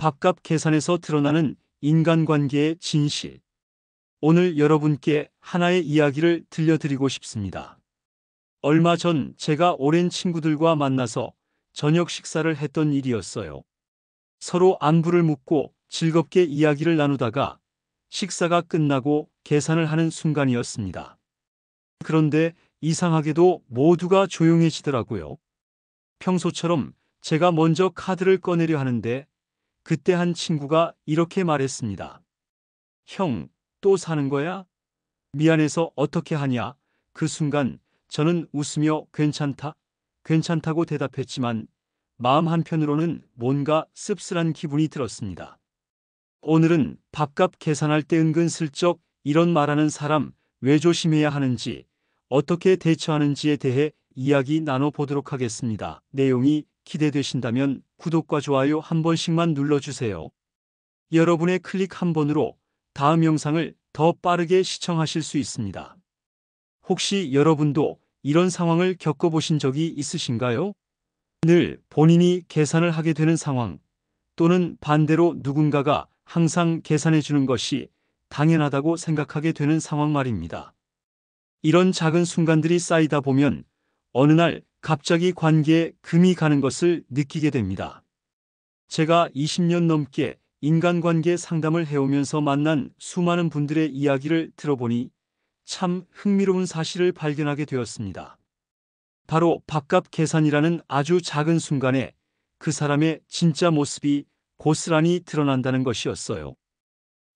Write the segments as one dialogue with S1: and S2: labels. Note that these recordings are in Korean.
S1: 밥값 계산에서 드러나는 인간관계의 진실. 오늘 여러분께 하나의 이야기를 들려드리고 싶습니다. 얼마 전 제가 오랜 친구들과 만나서 저녁 식사를 했던 일이었어요. 서로 안부를 묻고 즐겁게 이야기를 나누다가 식사가 끝나고 계산을 하는 순간이었습니다. 그런데 이상하게도 모두가 조용해지더라고요. 평소처럼 제가 먼저 카드를 꺼내려 하는데 그때 한 친구가 이렇게 말했습니다. 형, 또 사는 거야? 미안해서 어떻게 하냐? 그 순간 저는 웃으며 괜찮다? 괜찮다고 대답했지만 마음 한편으로는 뭔가 씁쓸한 기분이 들었습니다. 오늘은 밥값 계산할 때 은근슬쩍 이런 말하는 사람 왜 조심해야 하는지, 어떻게 대처하는지에 대해 이야기 나눠보도록 하겠습니다. 내용이 기대되신다면 구독과 좋아요 한 번씩만 눌러주세요. 여러분의 클릭 한 번으로 다음 영상을 더 빠르게 시청하실 수 있습니다. 혹시 여러분도 이런 상황을 겪어보신 적이 있으신가요? 늘 본인이 계산을 하게 되는 상황, 또는 반대로 누군가가 항상 계산해 주는 것이 당연하다고 생각하게 되는 상황 말입니다. 이런 작은 순간들이 쌓이다 보면 어느 날 갑자기 관계에 금이 가는 것을 느끼게 됩니다. 제가 20년 넘게 인간관계 상담을 해오면서 만난 수많은 분들의 이야기를 들어보니 참 흥미로운 사실을 발견하게 되었습니다. 바로 밥값 계산이라는 아주 작은 순간에 그 사람의 진짜 모습이 고스란히 드러난다는 것이었어요.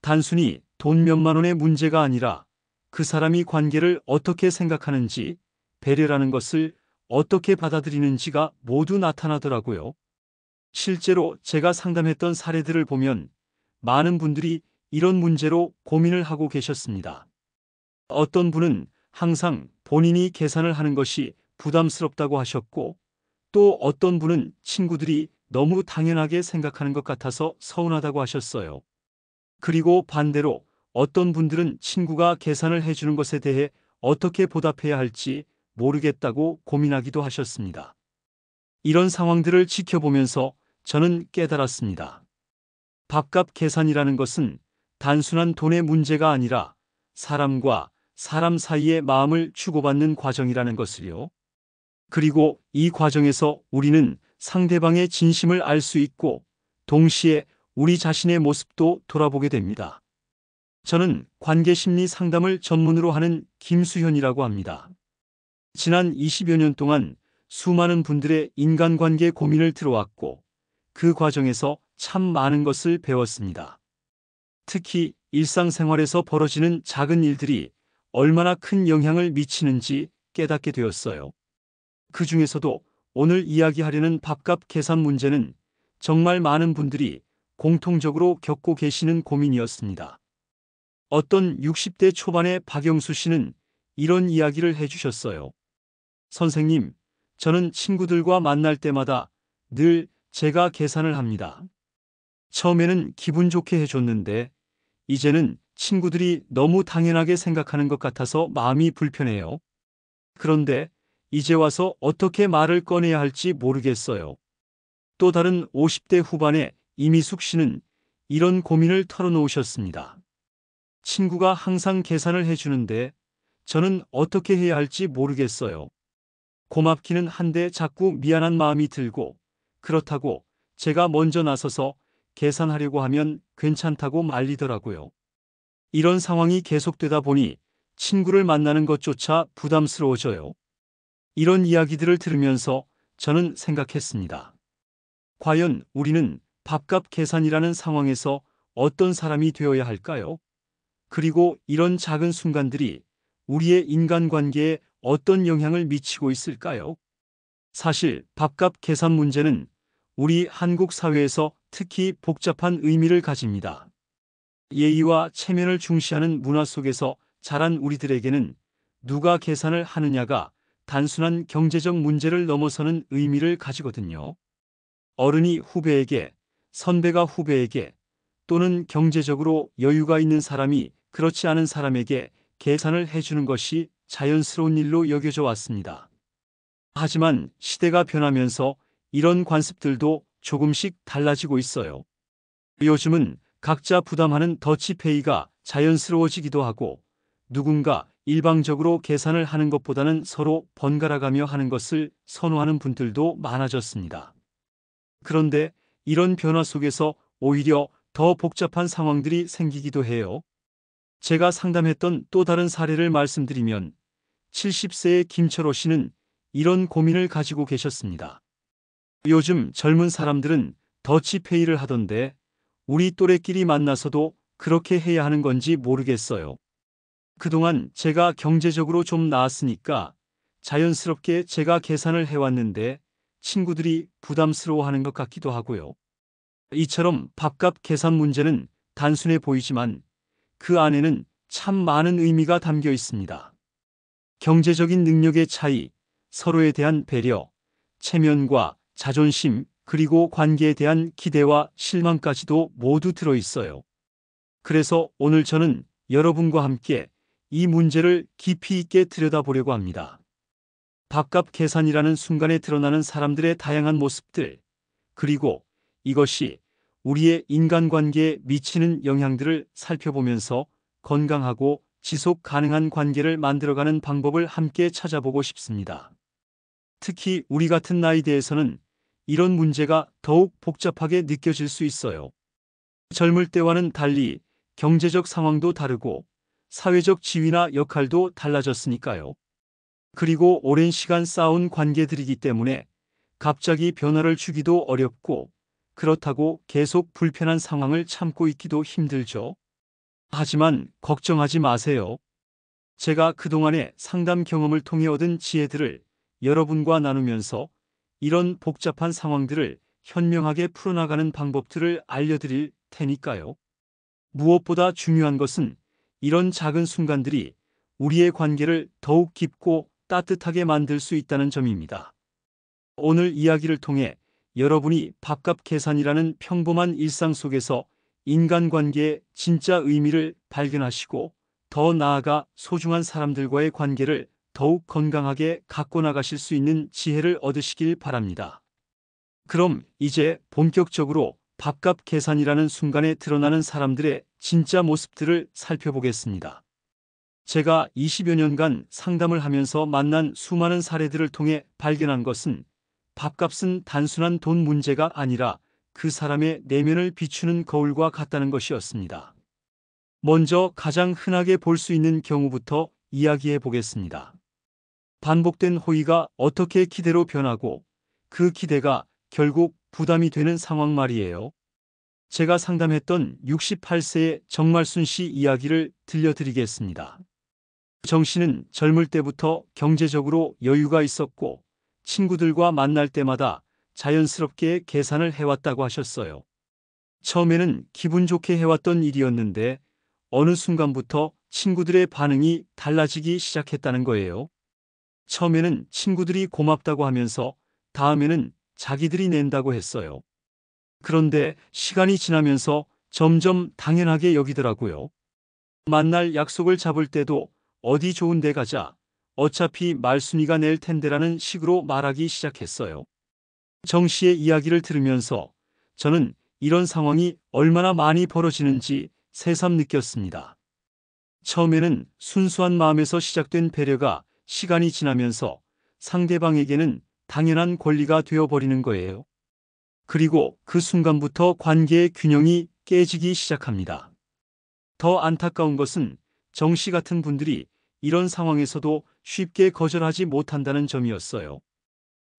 S1: 단순히 돈 몇만 원의 문제가 아니라 그 사람이 관계를 어떻게 생각하는지, 배려라는 것을 어떻게 받아들이는지가 모두 나타나더라고요. 실제로 제가 상담했던 사례들을 보면 많은 분들이 이런 문제로 고민을 하고 계셨습니다. 어떤 분은 항상 본인이 계산을 하는 것이 부담스럽다고 하셨고, 또 어떤 분은 친구들이 너무 당연하게 생각하는 것 같아서 서운하다고 하셨어요. 그리고 반대로 어떤 분들은 친구가 계산을 해주는 것에 대해 어떻게 보답해야 할지 모르겠다고 고민하기도 하셨습니다. 이런 상황들을 지켜보면서 저는 깨달았습니다. 밥값 계산이라는 것은 단순한 돈의 문제가 아니라 사람과 사람 사이의 마음을 주고받는 과정이라는 것을요. 그리고 이 과정에서 우리는 상대방의 진심을 알 수 있고 동시에 우리 자신의 모습도 돌아보게 됩니다. 저는 관계심리 상담을 전문으로 하는 김수현이라고 합니다. 지난 20여 년 동안 수많은 분들의 인간관계 고민을 들어왔고 그 과정에서 참 많은 것을 배웠습니다. 특히 일상생활에서 벌어지는 작은 일들이 얼마나 큰 영향을 미치는지 깨닫게 되었어요. 그 중에서도 오늘 이야기하려는 밥값 계산 문제는 정말 많은 분들이 공통적으로 겪고 계시는 고민이었습니다. 어떤 60대 초반의 박영수 씨는 이런 이야기를 해주셨어요. 선생님, 저는 친구들과 만날 때마다 늘 제가 계산을 합니다. 처음에는 기분 좋게 해줬는데 이제는 친구들이 너무 당연하게 생각하는 것 같아서 마음이 불편해요. 그런데 이제 와서 어떻게 말을 꺼내야 할지 모르겠어요. 또 다른 50대 후반의 이미숙 씨는 이런 고민을 털어놓으셨습니다. 친구가 항상 계산을 해주는데 저는 어떻게 해야 할지 모르겠어요. 고맙기는 한데 자꾸 미안한 마음이 들고, 그렇다고 제가 먼저 나서서 계산하려고 하면 괜찮다고 말리더라고요. 이런 상황이 계속되다 보니 친구를 만나는 것조차 부담스러워져요. 이런 이야기들을 들으면서 저는 생각했습니다. 과연 우리는 밥값 계산이라는 상황에서 어떤 사람이 되어야 할까요? 그리고 이런 작은 순간들이 우리의 인간관계에 어떤 영향을 미치고 있을까요? 사실 밥값 계산 문제는 우리 한국 사회에서 특히 복잡한 의미를 가집니다. 예의와 체면을 중시하는 문화 속에서 자란 우리들에게는 누가 계산을 하느냐가 단순한 경제적 문제를 넘어서는 의미를 가지거든요. 어른이 후배에게, 선배가 후배에게, 또는 경제적으로 여유가 있는 사람이 그렇지 않은 사람에게 계산을 해주는 것이 자연스러운 일로 여겨져 왔습니다. 하지만 시대가 변하면서 이런 관습들도 조금씩 달라지고 있어요. 요즘은 각자 부담하는 더치페이가 자연스러워지기도 하고 누군가 일방적으로 계산을 하는 것보다는 서로 번갈아가며 하는 것을 선호하는 분들도 많아졌습니다. 그런데 이런 변화 속에서 오히려 더 복잡한 상황들이 생기기도 해요. 제가 상담했던 또 다른 사례를 말씀드리면 70세의 김철호 씨는 이런 고민을 가지고 계셨습니다. 요즘 젊은 사람들은 더치페이를 하던데 우리 또래끼리 만나서도 그렇게 해야 하는 건지 모르겠어요. 그동안 제가 경제적으로 좀 나았으니까 자연스럽게 제가 계산을 해왔는데 친구들이 부담스러워하는 것 같기도 하고요. 이처럼 밥값 계산 문제는 단순해 보이지만 그 안에는 참 많은 의미가 담겨 있습니다. 경제적인 능력의 차이, 서로에 대한 배려, 체면과 자존심, 그리고 관계에 대한 기대와 실망까지도 모두 들어 있어요. 그래서 오늘 저는 여러분과 함께 이 문제를 깊이 있게 들여다보려고 합니다. 밥값 계산이라는 순간에 드러나는 사람들의 다양한 모습들, 그리고 이것이 우리의 인간관계에 미치는 영향들을 살펴보면서 건강하고 지속 가능한 관계를 만들어가는 방법을 함께 찾아보고 싶습니다. 특히 우리 같은 나이대에서는 이런 문제가 더욱 복잡하게 느껴질 수 있어요. 젊을 때와는 달리 경제적 상황도 다르고 사회적 지위나 역할도 달라졌으니까요. 그리고 오랜 시간 쌓아온 관계들이기 때문에 갑자기 변화를 주기도 어렵고 그렇다고 계속 불편한 상황을 참고 있기도 힘들죠. 하지만 걱정하지 마세요. 제가 그동안의 상담 경험을 통해 얻은 지혜들을 여러분과 나누면서 이런 복잡한 상황들을 현명하게 풀어나가는 방법들을 알려드릴 테니까요. 무엇보다 중요한 것은 이런 작은 순간들이 우리의 관계를 더욱 깊고 따뜻하게 만들 수 있다는 점입니다. 오늘 이야기를 통해 여러분이 밥값 계산이라는 평범한 일상 속에서 인간관계의 진짜 의미를 발견하시고 더 나아가 소중한 사람들과의 관계를 더욱 건강하게 갖고 나가실 수 있는 지혜를 얻으시길 바랍니다. 그럼 이제 본격적으로 밥값 계산이라는 순간에 드러나는 사람들의 진짜 모습들을 살펴보겠습니다. 제가 20여 년간 상담을 하면서 만난 수많은 사례들을 통해 발견한 것은 밥값은 단순한 돈 문제가 아니라 그 사람의 내면을 비추는 거울과 같다는 것이었습니다. 먼저 가장 흔하게 볼 수 있는 경우부터 이야기해 보겠습니다. 반복된 호의가 어떻게 기대로 변하고 그 기대가 결국 부담이 되는 상황 말이에요. 제가 상담했던 68세의 정말순 씨 이야기를 들려드리겠습니다. 정 씨는 젊을 때부터 경제적으로 여유가 있었고 친구들과 만날 때마다 자연스럽게 계산을 해왔다고 하셨어요. 처음에는 기분 좋게 해왔던 일이었는데 어느 순간부터 친구들의 반응이 달라지기 시작했다는 거예요. 처음에는 친구들이 고맙다고 하면서 다음에는 자기들이 낸다고 했어요. 그런데 시간이 지나면서 점점 당연하게 여기더라고요. 만날 약속을 잡을 때도 어디 좋은 데 가자. 어차피 말순이가 낼 텐데라는 식으로 말하기 시작했어요. 정 씨의 이야기를 들으면서 저는 이런 상황이 얼마나 많이 벌어지는지 새삼 느꼈습니다. 처음에는 순수한 마음에서 시작된 배려가 시간이 지나면서 상대방에게는 당연한 권리가 되어버리는 거예요. 그리고 그 순간부터 관계의 균형이 깨지기 시작합니다. 더 안타까운 것은 정 씨 같은 분들이 이런 상황에서도 쉽게 거절하지 못한다는 점이었어요.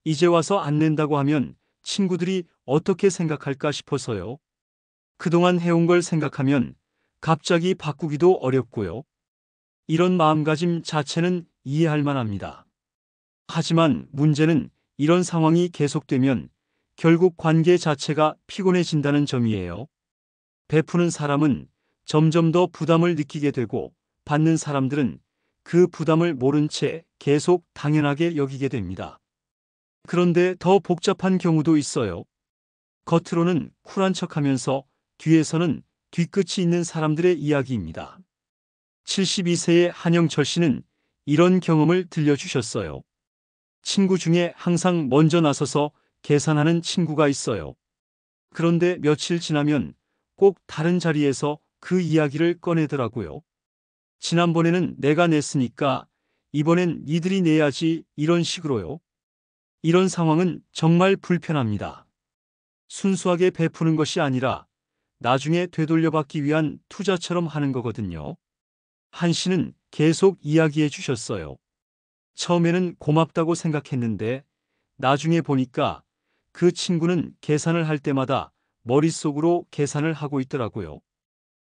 S1: 이제 와서 안 낸다고 하면 친구들이 어떻게 생각할까 싶어서요. 그동안 해온 걸 생각하면 갑자기 바꾸기도 어렵고요. 이런 마음가짐 자체는 이해할 만합니다. 하지만 문제는 이런 상황이 계속되면 결국 관계 자체가 피곤해진다는 점이에요. 베푸는 사람은 점점 더 부담을 느끼게 되고 받는 사람들은 그 부담을 모른 채 계속 당연하게 여기게 됩니다. 그런데 더 복잡한 경우도 있어요. 겉으로는 쿨한 척하면서 뒤에서는 뒤끝이 있는 사람들의 이야기입니다. 72세의 한영철 씨는 이런 경험을 들려주셨어요. 친구 중에 항상 먼저 나서서 계산하는 친구가 있어요. 그런데 며칠 지나면 꼭 다른 자리에서 그 이야기를 꺼내더라고요. 지난번에는 내가 냈으니까 이번엔 니들이 내야지, 이런 식으로요. 이런 상황은 정말 불편합니다. 순수하게 베푸는 것이 아니라 나중에 되돌려받기 위한 투자처럼 하는 거거든요. 한 씨는 계속 이야기해 주셨어요. 처음에는 고맙다고 생각했는데 나중에 보니까 그 친구는 계산을 할 때마다 머릿속으로 계산을 하고 있더라고요.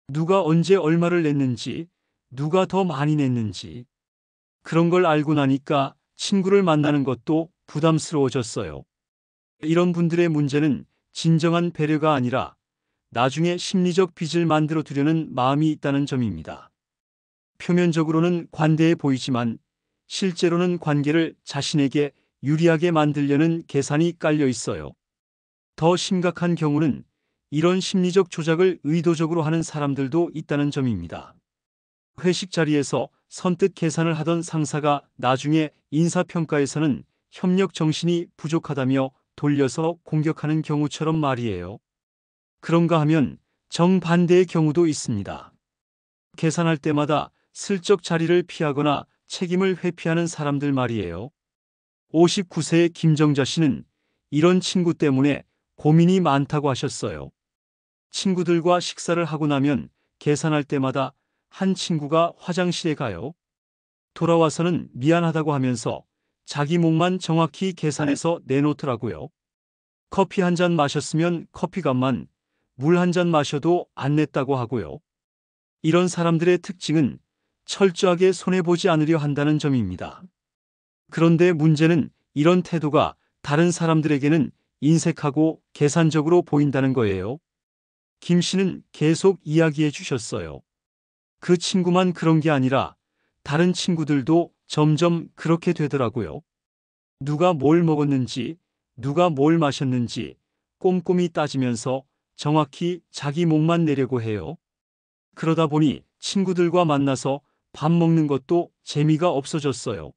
S1: 누가 언제 얼마를 냈는지, 누가 더 많이 냈는지. 그런 걸 알고 나니까 친구를 만나는 것도 부담스러워졌어요. 이런 분들의 문제는 진정한 배려가 아니라 나중에 심리적 빚을 만들어 두려는 마음이 있다는 점입니다. 표면적으로는 관대해 보이지만 실제로는 관계를 자신에게 유리하게 만들려는 계산이 깔려 있어요. 더 심각한 경우는 이런 심리적 조작을 의도적으로 하는 사람들도 있다는 점입니다. 회식 자리에서 선뜻 계산을 하던 상사가 나중에 인사평가에서는 협력 정신이 부족하다며 돌려서 공격하는 경우처럼 말이에요. 그런가 하면 정반대의 경우도 있습니다. 계산할 때마다 슬쩍 자리를 피하거나 책임을 회피하는 사람들 말이에요. 59세의 김정자 씨는 이런 친구 때문에 고민이 많다고 하셨어요. 친구들과 식사를 하고 나면 계산할 때마다 한 친구가 화장실에 가요. 돌아와서는 미안하다고 하면서 자기 몫만 정확히 계산해서 내놓더라고요. 커피 한 잔 마셨으면 커피값만, 물 한 잔 마셔도 안 냈다고 하고요. 이런 사람들의 특징은 철저하게 손해보지 않으려 한다는 점입니다. 그런데 문제는 이런 태도가 다른 사람들에게는 인색하고 계산적으로 보인다는 거예요. 김 씨는 계속 이야기해 주셨어요. 그 친구만 그런 게 아니라 다른 친구들도 점점 그렇게 되더라고요. 누가 뭘 먹었는지, 누가 뭘 마셨는지 꼼꼼히 따지면서 정확히 자기 몫만 내려고 해요. 그러다 보니 친구들과 만나서 밥 먹는 것도 재미가 없어졌어요.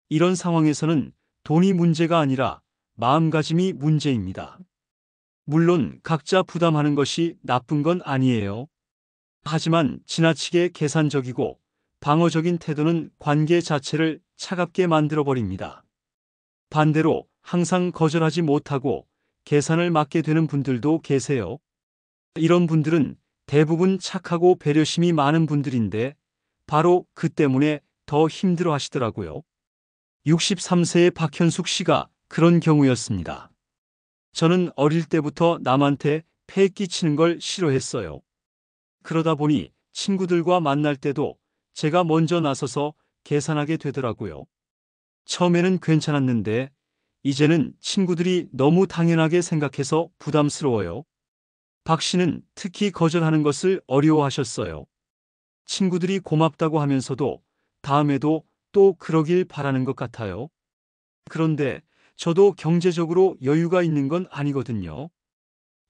S1: 이런 상황에서는 돈이 문제가 아니라 마음가짐이 문제입니다. 물론 각자 부담하는 것이 나쁜 건 아니에요. 하지만 지나치게 계산적이고 방어적인 태도는 관계 자체를 차갑게 만들어버립니다. 반대로 항상 거절하지 못하고 계산을 맡게 되는 분들도 계세요. 이런 분들은 대부분 착하고 배려심이 많은 분들인데 바로 그 때문에 더 힘들어 하시더라고요. 63세의 박현숙 씨가 그런 경우였습니다. 저는 어릴 때부터 남한테 폐 끼치는 걸 싫어했어요. 그러다 보니 친구들과 만날 때도 제가 먼저 나서서 계산하게 되더라고요. 처음에는 괜찮았는데 이제는 친구들이 너무 당연하게 생각해서 부담스러워요. 박 씨는 특히 거절하는 것을 어려워하셨어요. 친구들이 고맙다고 하면서도 다음에도 또 그러길 바라는 것 같아요. 그런데 저도 경제적으로 여유가 있는 건 아니거든요.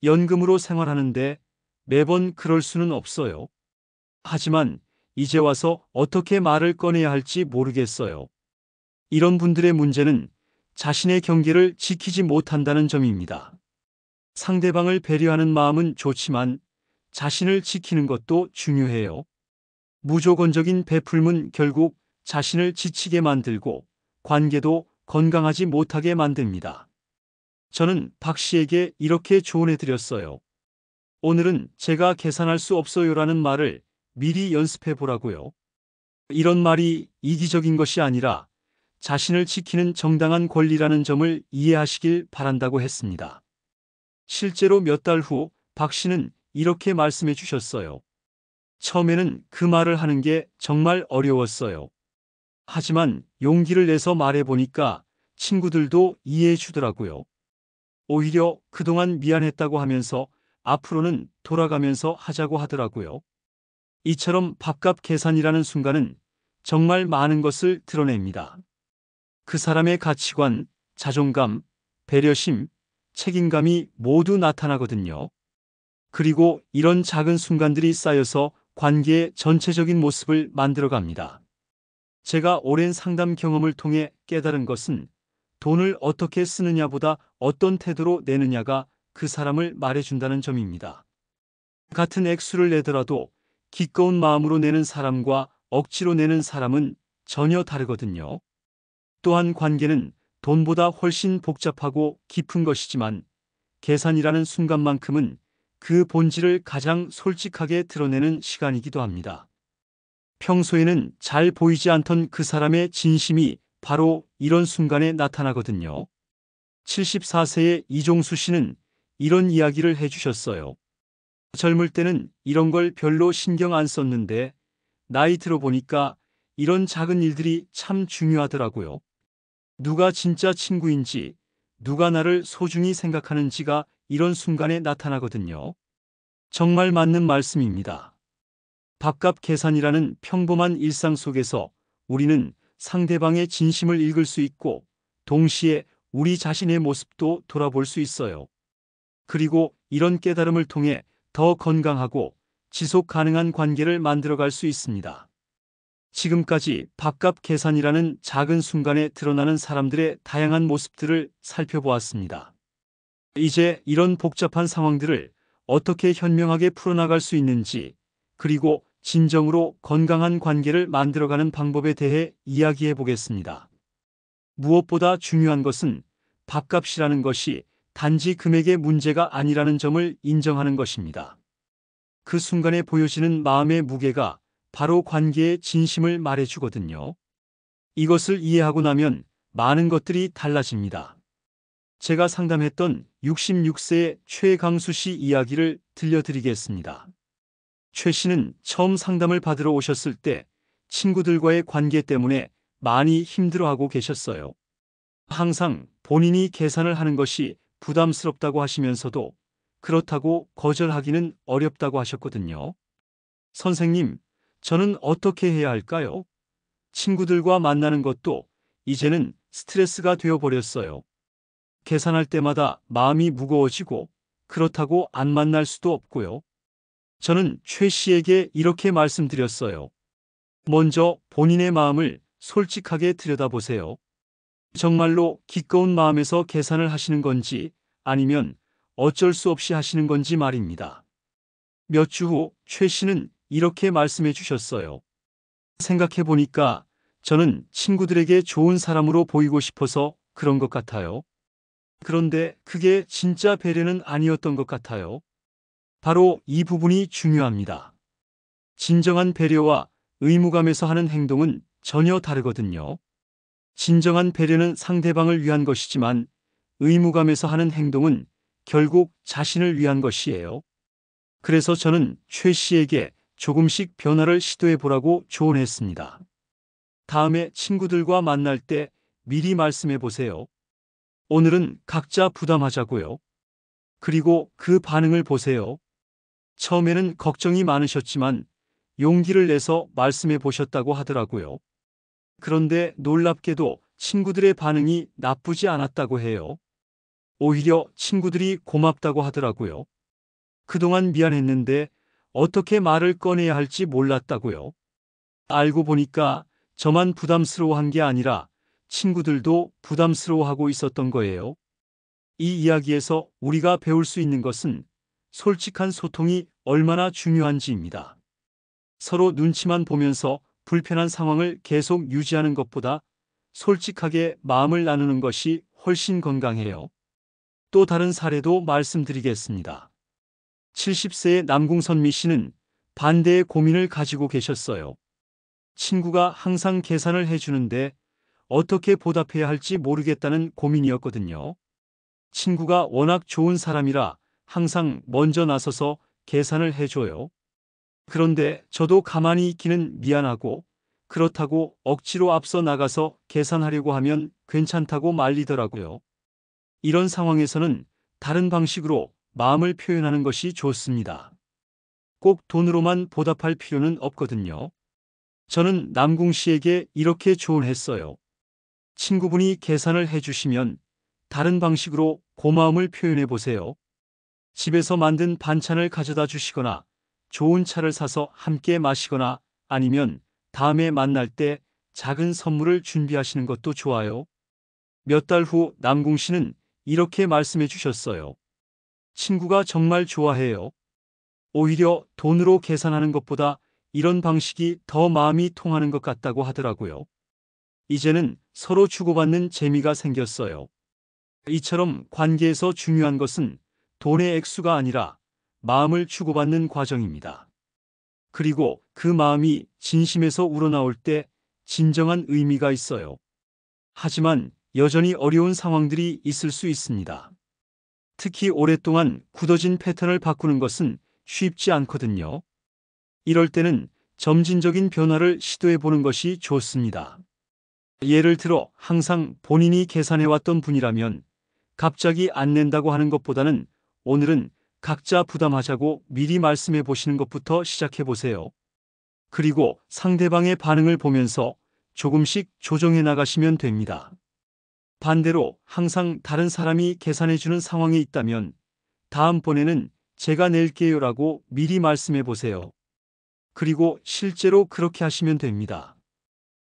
S1: 연금으로 생활하는데 매번 그럴 수는 없어요. 하지만 이제 와서 어떻게 말을 꺼내야 할지 모르겠어요. 이런 분들의 문제는 자신의 경계를 지키지 못한다는 점입니다. 상대방을 배려하는 마음은 좋지만 자신을 지키는 것도 중요해요. 무조건적인 베풀문 결국 자신을 지치게 만들고 관계도 건강하지 못하게 만듭니다. 저는 박 씨에게 이렇게 조언해 드렸어요. 오늘은 제가 계산할 수 없어요라는 말을 미리 연습해 보라고요. 이런 말이 이기적인 것이 아니라 자신을 지키는 정당한 권리라는 점을 이해하시길 바란다고 했습니다. 실제로 몇 달 후 박 씨는 이렇게 말씀해 주셨어요. 처음에는 그 말을 하는 게 정말 어려웠어요. 하지만 용기를 내서 말해보니까 친구들도 이해해 주더라고요. 오히려 그동안 미안했다고 하면서 앞으로는 돌아가면서 하자고 하더라고요. 이처럼 밥값 계산이라는 순간은 정말 많은 것을 드러냅니다. 그 사람의 가치관, 자존감, 배려심, 책임감이 모두 나타나거든요. 그리고 이런 작은 순간들이 쌓여서 관계의 전체적인 모습을 만들어갑니다. 제가 오랜 상담 경험을 통해 깨달은 것은 돈을 어떻게 쓰느냐보다 어떤 태도로 내느냐가 그 사람을 말해준다는 점입니다. 같은 액수를 내더라도 기꺼운 마음으로 내는 사람과 억지로 내는 사람은 전혀 다르거든요. 또한 관계는 돈보다 훨씬 복잡하고 깊은 것이지만 계산이라는 순간만큼은 그 본질을 가장 솔직하게 드러내는 시간이기도 합니다. 평소에는 잘 보이지 않던 그 사람의 진심이 바로 이런 순간에 나타나거든요. 74세의 이종수 씨는 이런 이야기를 해주셨어요. 젊을 때는 이런 걸 별로 신경 안 썼는데 나이 들어보니까 이런 작은 일들이 참 중요하더라고요. 누가 진짜 친구인지, 누가 나를 소중히 생각하는지가 이런 순간에 나타나거든요. 정말 맞는 말씀입니다. 밥값 계산이라는 평범한 일상 속에서 우리는 상대방의 진심을 읽을 수 있고 동시에 우리 자신의 모습도 돌아볼 수 있어요. 그리고 이런 깨달음을 통해 더 건강하고 지속 가능한 관계를 만들어갈 수 있습니다. 지금까지 밥값 계산이라는 작은 순간에 드러나는 사람들의 다양한 모습들을 살펴보았습니다. 이제 이런 복잡한 상황들을 어떻게 현명하게 풀어나갈 수 있는지, 그리고 진정으로 건강한 관계를 만들어가는 방법에 대해 이야기해 보겠습니다. 무엇보다 중요한 것은 밥값이라는 것이 단지 금액의 문제가 아니라는 점을 인정하는 것입니다. 그 순간에 보여지는 마음의 무게가 바로 관계의 진심을 말해주거든요. 이것을 이해하고 나면 많은 것들이 달라집니다. 제가 상담했던 66세의 최강수 씨 이야기를 들려드리겠습니다. 최 씨는 처음 상담을 받으러 오셨을 때 친구들과의 관계 때문에 많이 힘들어하고 계셨어요. 항상 본인이 계산을 하는 것이 부담스럽다고 하시면서도 그렇다고 거절하기는 어렵다고 하셨거든요. 선생님, 저는 어떻게 해야 할까요? 친구들과 만나는 것도 이제는 스트레스가 되어버렸어요. 계산할 때마다 마음이 무거워지고 그렇다고 안 만날 수도 없고요. 저는 최 씨에게 이렇게 말씀드렸어요. 먼저 본인의 마음을 솔직하게 들여다보세요. 정말로 기꺼운 마음에서 계산을 하시는 건지 아니면 어쩔 수 없이 하시는 건지 말입니다. 몇 주 후 최 씨는 이렇게 말씀해 주셨어요. 생각해 보니까 저는 친구들에게 좋은 사람으로 보이고 싶어서 그런 것 같아요. 그런데 그게 진짜 배려는 아니었던 것 같아요. 바로 이 부분이 중요합니다. 진정한 배려와 의무감에서 하는 행동은 전혀 다르거든요. 진정한 배려는 상대방을 위한 것이지만 의무감에서 하는 행동은 결국 자신을 위한 것이에요. 그래서 저는 최 씨에게 조금씩 변화를 시도해 보라고 조언했습니다. 다음에 친구들과 만날 때 미리 말씀해 보세요. 오늘은 각자 부담하자고요. 그리고 그 반응을 보세요. 처음에는 걱정이 많으셨지만 용기를 내서 말씀해 보셨다고 하더라고요. 그런데 놀랍게도 친구들의 반응이 나쁘지 않았다고 해요. 오히려 친구들이 고맙다고 하더라고요. 그동안 미안했는데 어떻게 말을 꺼내야 할지 몰랐다고요. 알고 보니까 저만 부담스러워한 게 아니라 친구들도 부담스러워하고 있었던 거예요. 이 이야기에서 우리가 배울 수 있는 것은 솔직한 소통이 얼마나 중요한지입니다. 서로 눈치만 보면서 불편한 상황을 계속 유지하는 것보다 솔직하게 마음을 나누는 것이 훨씬 건강해요. 또 다른 사례도 말씀드리겠습니다. 70세의 남궁선미 씨는 반대의 고민을 가지고 계셨어요. 친구가 항상 계산을 해주는데 어떻게 보답해야 할지 모르겠다는 고민이었거든요. 친구가 워낙 좋은 사람이라 항상 먼저 나서서 계산을 해줘요. 그런데 저도 가만히 있기는 미안하고 그렇다고 억지로 앞서 나가서 계산하려고 하면 괜찮다고 말리더라고요. 이런 상황에서는 다른 방식으로 마음을 표현하는 것이 좋습니다. 꼭 돈으로만 보답할 필요는 없거든요. 저는 남궁 씨에게 이렇게 조언했어요. 친구분이 계산을 해주시면 다른 방식으로 고마움을 표현해 보세요. 집에서 만든 반찬을 가져다 주시거나 좋은 차를 사서 함께 마시거나 아니면 다음에 만날 때 작은 선물을 준비하시는 것도 좋아요. 몇 달 후 남궁 씨는 이렇게 말씀해 주셨어요. 친구가 정말 좋아해요. 오히려 돈으로 계산하는 것보다 이런 방식이 더 마음이 통하는 것 같다고 하더라고요. 이제는 서로 주고받는 재미가 생겼어요. 이처럼 관계에서 중요한 것은 돈의 액수가 아니라 마음을 주고받는 과정입니다. 그리고 그 마음이 진심에서 우러나올 때 진정한 의미가 있어요. 하지만 여전히 어려운 상황들이 있을 수 있습니다. 특히 오랫동안 굳어진 패턴을 바꾸는 것은 쉽지 않거든요. 이럴 때는 점진적인 변화를 시도해 보는 것이 좋습니다. 예를 들어 항상 본인이 계산해왔던 분이라면 갑자기 안 낸다고 하는 것보다는 오늘은 각자 부담하자고 미리 말씀해 보시는 것부터 시작해 보세요. 그리고 상대방의 반응을 보면서 조금씩 조정해 나가시면 됩니다. 반대로 항상 다른 사람이 계산해 주는 상황에 있다면 다음번에는 제가 낼게요라고 미리 말씀해 보세요. 그리고 실제로 그렇게 하시면 됩니다.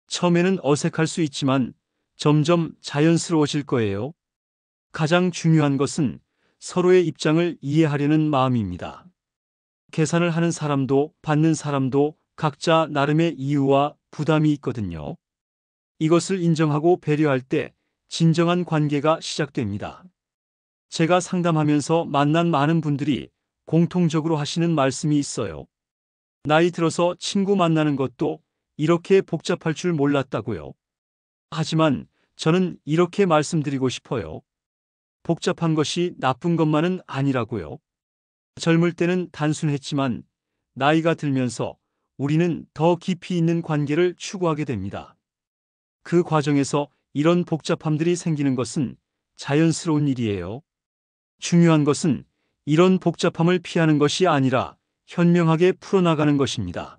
S1: 처음에는 어색할 수 있지만 점점 자연스러워질 거예요. 가장 중요한 것은 서로의 입장을 이해하려는 마음입니다. 계산을 하는 사람도 받는 사람도 각자 나름의 이유와 부담이 있거든요. 이것을 인정하고 배려할 때 진정한 관계가 시작됩니다. 제가 상담하면서 만난 많은 분들이 공통적으로 하시는 말씀이 있어요. 나이 들어서 친구 만나는 것도 이렇게 복잡할 줄 몰랐다고요. 하지만 저는 이렇게 말씀드리고 싶어요. 복잡한 것이 나쁜 것만은 아니라고요. 젊을 때는 단순했지만 나이가 들면서 우리는 더 깊이 있는 관계를 추구하게 됩니다. 그 과정에서 이런 복잡함들이 생기는 것은 자연스러운 일이에요. 중요한 것은 이런 복잡함을 피하는 것이 아니라 현명하게 풀어나가는 것입니다.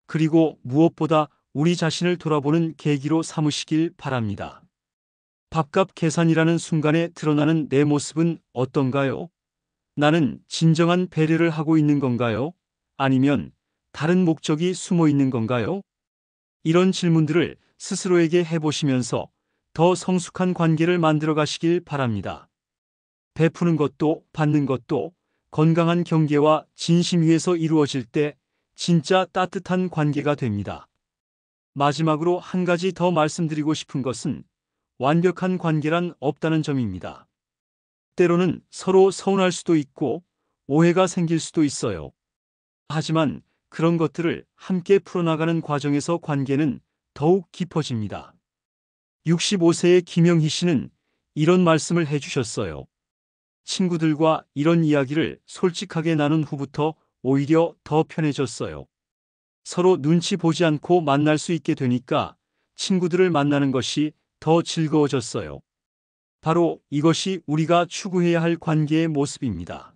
S1: 그리고 무엇보다 우리 자신을 돌아보는 계기로 삼으시길 바랍니다. 밥값 계산이라는 순간에 드러나는 내 모습은 어떤가요? 나는 진정한 배려를 하고 있는 건가요? 아니면 다른 목적이 숨어 있는 건가요? 이런 질문들을 스스로에게 해보시면서 더 성숙한 관계를 만들어 가시길 바랍니다. 베푸는 것도 받는 것도 건강한 경계와 진심 위에서 이루어질 때 진짜 따뜻한 관계가 됩니다. 마지막으로 한 가지 더 말씀드리고 싶은 것은 완벽한 관계란 없다는 점입니다. 때로는 서로 서운할 수도 있고 오해가 생길 수도 있어요. 하지만 그런 것들을 함께 풀어나가는 과정에서 관계는 더욱 깊어집니다. 65세의 김영희 씨는 이런 말씀을 해주셨어요. 친구들과 이런 이야기를 솔직하게 나눈 후부터 오히려 더 편해졌어요. 서로 눈치 보지 않고 만날 수 있게 되니까 친구들을 만나는 것이 더 즐거워졌어요. 바로 이것이 우리가 추구해야 할 관계의 모습입니다.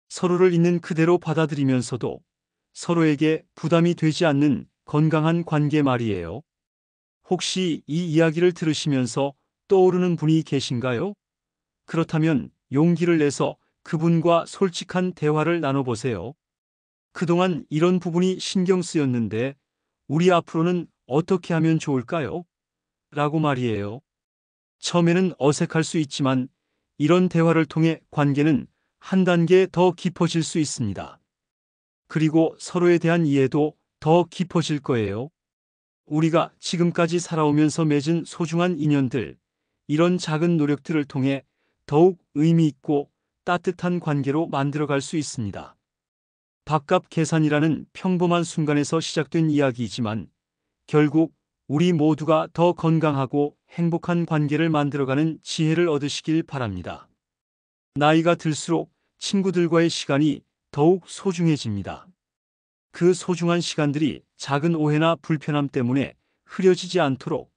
S1: 서로를 있는 그대로 받아들이면서도 서로에게 부담이 되지 않는 건강한 관계 말이에요. 혹시 이 이야기를 들으시면서 떠오르는 분이 계신가요? 그렇다면 용기를 내서 그분과 솔직한 대화를 나눠보세요. 그동안 이런 부분이 신경 쓰였는데 우리 앞으로는 어떻게 하면 좋을까요? 라고 말이에요. 처음에는 어색할 수 있지만 이런 대화를 통해 관계는 한 단계 더 깊어질 수 있습니다. 그리고 서로에 대한 이해도 더 깊어질 거예요. 우리가 지금까지 살아오면서 맺은 소중한 인연들, 이런 작은 노력들을 통해 더욱 의미 있고 따뜻한 관계로 만들어갈 수 있습니다. 밥값 계산이라는 평범한 순간에서 시작된 이야기이지만 결국 우리 모두가 더 건강하고 행복한 관계를 만들어가는 지혜를 얻으시길 바랍니다. 나이가 들수록 친구들과의 시간이 더욱 소중해집니다. 그 소중한 시간들이 작은 오해나 불편함 때문에 흐려지지 않도록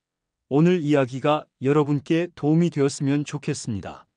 S1: 오늘 이야기가 여러분께 도움이 되었으면 좋겠습니다.